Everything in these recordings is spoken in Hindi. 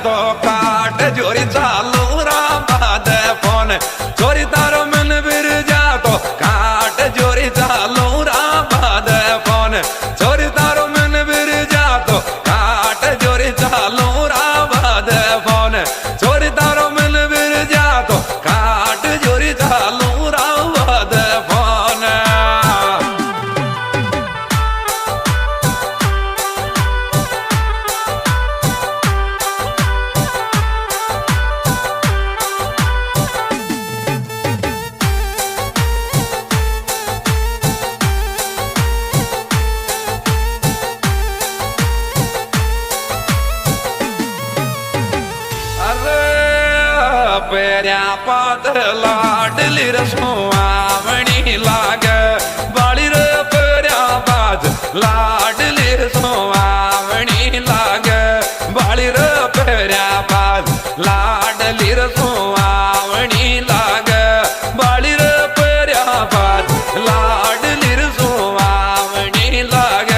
तो काट जोरी चालू राबाद फोन चोरी तारो मन बिर जा तो काट जोरी चालू राबाद फोन चोरी तारो मन बिर जा तो काट जोरी चालू राबाद फोन चोरी तारो मन बिर जा तो काट जोरी चालू राबाद फोन पेरिया पात लाडली रसोवावणी लाग बाली रे पेरिया पात लाडली रसोवावणी लाग बाली रे पेरिया पात लाडली रसोवावणी लाग बाली रे पेरिया पात लाडली रसोवावणी लाग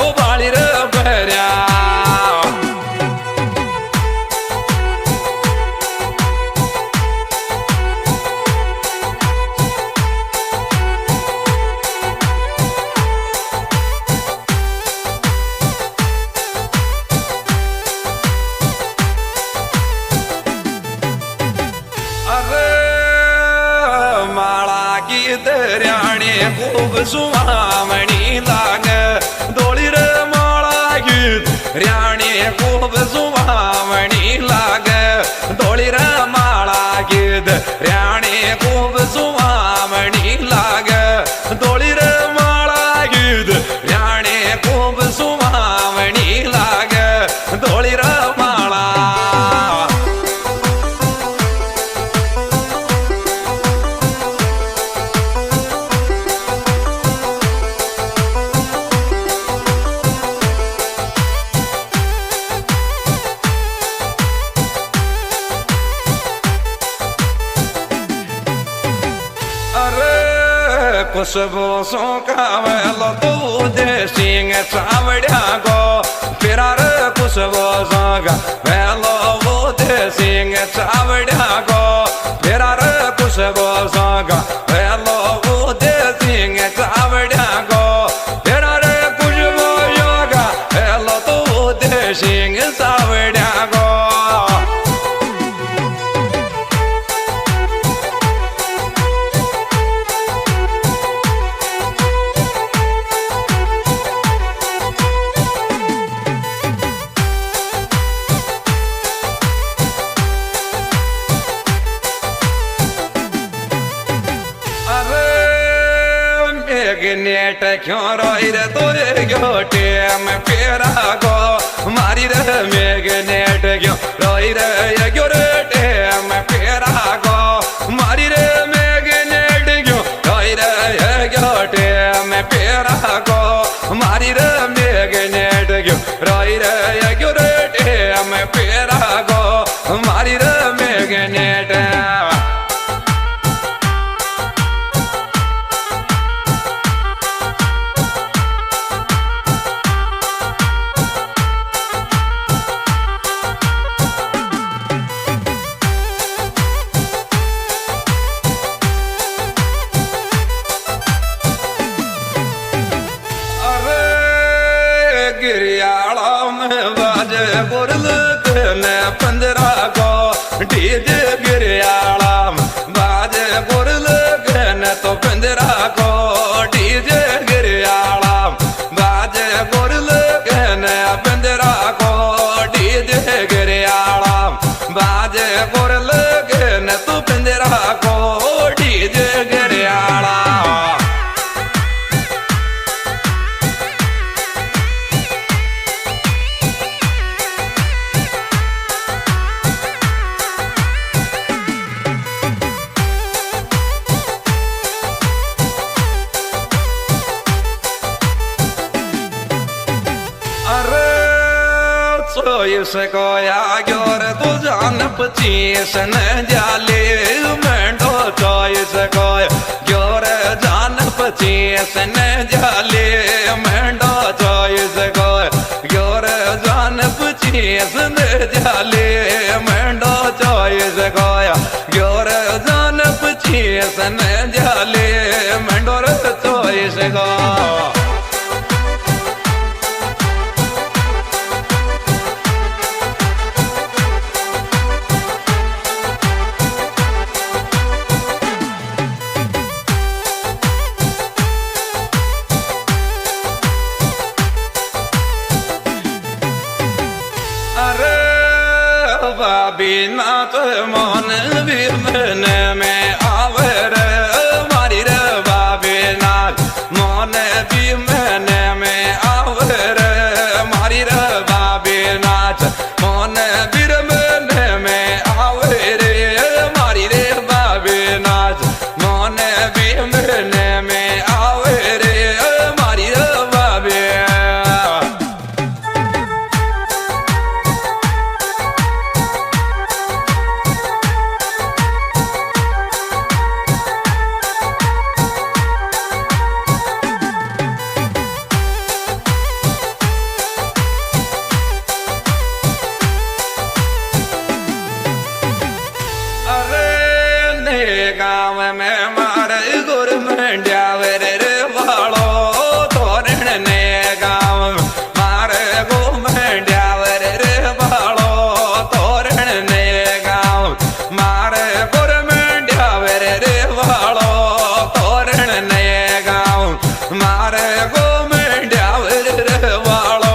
ओ बाली रे पेरिया दर्याने खूब सुहावणी लाग दोळी रे माळा गीत र्याणे खूब सुहावणी लाग दोळी रे माळा गीत र्याणे खूब सुहावणी लाग दोळी रे माळा गीत र्याणे खूब सुहावणी लाग दोळी रे माळा खुशबू सो कावेलो तू दे सिंग चावड्या गो फिरा रे खुशबू सो कावेलो वो दे सिंग चावड्या गो फिरा रे खुशबू सो कावेलो वो दे सिंग चावड्या गो फिरा रे खुशबू योगा वेलो तू दे सिंग चावड्या गो नेट क्यों रोई रे तोरे गोटे में फेरा गो मारी रे मेघ नेट क्यों रोई रे गोटे में फेरा गो मारी रे मेघ नेट क्यों रोई रे गोटे में फेरा गो मारी रे मेघ नेट क्यों रोई रे गोटे में फेरा गो मारी रे मेघ नेट गिरियाला में बाजे गुरल ने 15 को डीजे गिरियाला में बाजे गुरल ने तो 15 को डीजे गिरियाला बाजे गुरल ने 15 को डीजे गिरियाला बाजे गुरल ने तो 15 को डीजे गिरियाला इसको यार तू जान 25 न जाले मेंढो चॉइस को योर जान 25 न जाले मेंढो चॉइस को योर जान 25 पचीस जाले मंडो चौस गाया ग्योर जान 25 जाले मंडोर चौस गा बिना तो मन भी मन में आवे रे मारी रे बाबिना मन भी मन में आवे रे मारी रे बाबिना मन भी मन में आवे रे मारी रे बाबिना मन भी मन में आवे रे मारी रे बाबिना गाँव में मारे गुर मंड्यावर रे वालो तोरण ने गाँव मारे गो मंड्यावर रे वालो तोरण ने गाँव मारे गुर मंड्यावर रे वालो तोरण ने गाँव मारे गो मंड्यावर रे वालो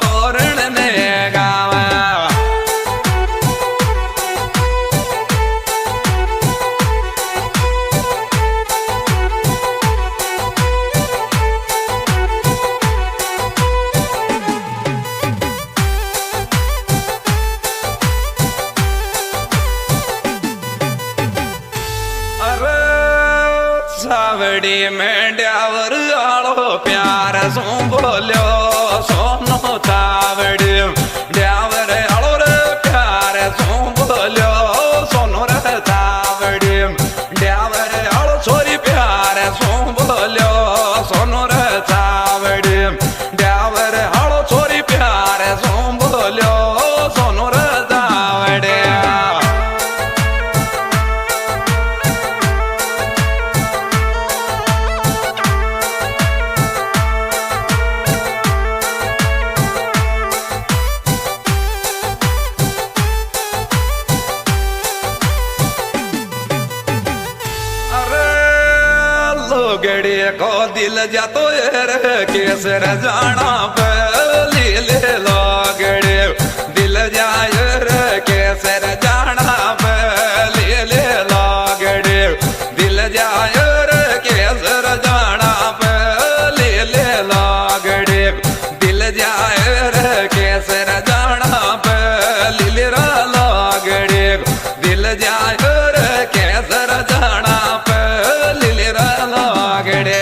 तोरण ने गाँव सावड़ी में ड्यावर आलो प्यार सो बोलो सोनो सावड़ी ड्यावर आलो रे प्यार सो बोलो सोनो रे सावड़ी ड्यावर आलो छोरी प्यार सो बोलो सोनो रे सावड़ी ड्यावर आलो छोरी प्यार सो बोलो सोनो रे सावड़ी गड़ी को दिल जा तो केसर जाना पे ले लो गड़ी दिल जाए केसर जाना पे ले लो गड़ी दिल जाए केसर जाना पे ले लो गड़ी दिल जाए केसर जाना पे ले लो गड़ी दिल जाए केसर जाना पे ले लो गड़े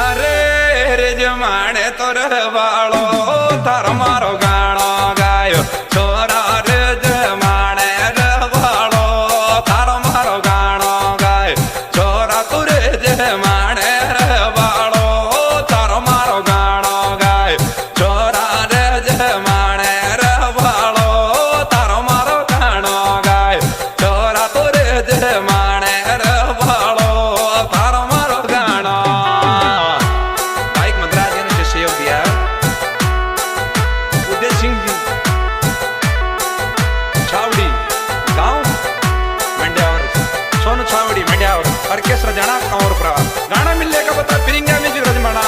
अरे रे जमाने तोर वालो तार मारो गानो गायो छोरा रे जमाने रे वालो तार मारो गानो गाय छोरा तुरे जमाने रे वालो तार मारो गानो गाय छोरा रे जमाने रे वालो तार मारो गानो गाय छोरा तुरे जमाने रे वालो तार मारो गानो ऑर्केस्ट्रा जाना और गाना मिलने का बता फिरिंगा में रजमाना